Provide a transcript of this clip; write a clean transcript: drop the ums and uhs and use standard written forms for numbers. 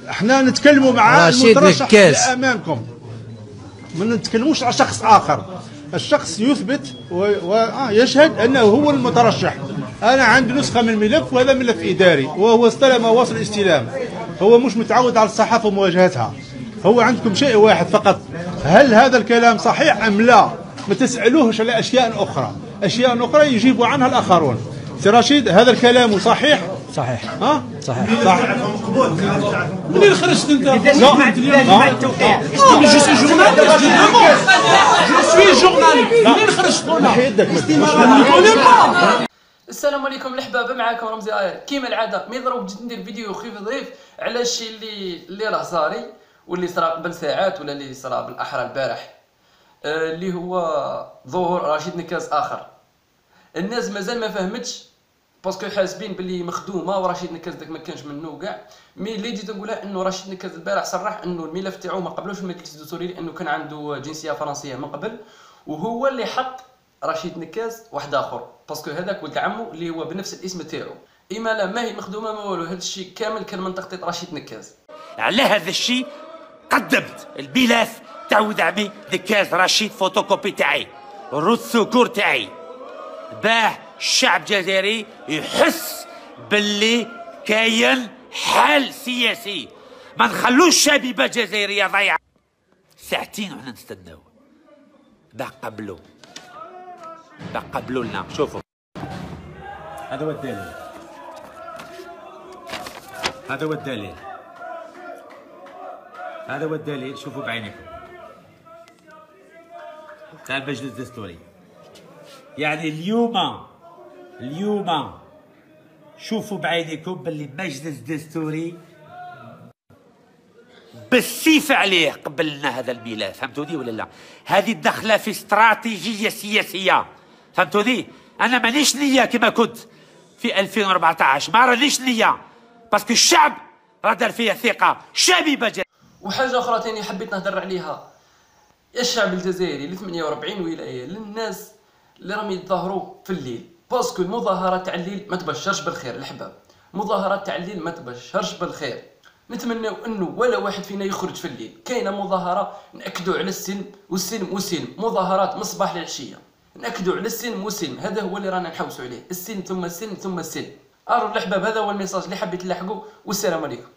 احنا نتكلموا مع المترشح اللي امامكم، ما نتكلموش على شخص اخر. الشخص يثبت ويشهد انه هو المترشح. انا عندي نسخه من الملف، وهذا ملف اداري وهو استلم وصل الاستلام. هو مش متعود على الصحافه ومواجهتها. هو عندكم شيء واحد فقط، هل هذا الكلام صحيح ام لا؟ ما تسالوهش على اشياء اخرى، اشياء اخرى يجيب عنها الاخرون. سي رشيد، هذا الكلام صحيح؟ صحيح. صحيح. منين خرجت انت؟ جو سوي جورناليست. منين خرجت هنا؟ السلام عليكم الحبابه، معاكم رمزي آير. كيما العاده ملي ضرب جيت ندير فيديو خفيف ظريف على الشيء اللي راه صاري واللي صرا قبل ساعات ولا اللي صرا بالاحرى البارح، اللي هو ظهور رشيد نكاس اخر. الناس مازال ما فهمتش باسكو حاسبين باللي مخدومه ورشيد نكاس داك ما كانش منه كاع. مي اللي جيت نقولها انه رشيد نكاس البارح صرح انه الملف تاعو ما قبلوش في المجلس الدستوري لانه كان عنده جنسيه فرنسيه من قبل، وهو اللي حط رشيد نكاس واحد اخر باسكو هذاك ولد عمو اللي هو بنفس الاسم تاعو. اما لا ما هي مخدومه ما والو، هذا الشيء كامل كان من تخطيط رشيد نكاس. على هذا الشيء قدمت الملف تاع ولد عمي نكاس رشيد، فوتوكوبي تاعي، السكور تاعي، باه الشعب الجزائري يحس باللي كاين حل سياسي. ما نخلوش الشبيبه الجزائريه ضايعه. ساعتين وحنا نستناو باه قبلوا لنا. شوفوا هذا هو الدليل، هذا هو الدليل، شوفوا بعينكم تاع المجلس الدستوري. يعني اليوم شوفوا بعينكم باللي المجلس الدستوري بالسيف عليه قبلنا هذا الملف. فهمتوا دي ولا لا؟ هذه الدخله في استراتيجيه سياسيه. فهمتوا دي؟ انا مانيش نيه كما كنت في 2014، ما رانيش نيه باسكو الشعب راه دار فيا ثقه شبيبه. وحاجه اخرى ثاني حبيت نهضر عليها، يا الشعب الجزائري ل 48 ولايه، للناس اللي راهم يتظاهروا في الليل، باسكو المظاهرات تاع الليل ما تبشرش بالخير الحباب. مظاهرات تاع الليل ما تبشرش بالخير. نتمناو انه ولا واحد فينا يخرج في الليل. كاينه مظاهره ناكدوا على السلم والسلم، مظاهرات من الصباح للعشيه ناكدوا على السلم والسلم. هذا هو اللي رانا نحوسوا عليه، السلم ثم السلم ثم السلم. الو الحباب، هذا هو الميساج اللي حبيت نلحقه، والسلام عليكم.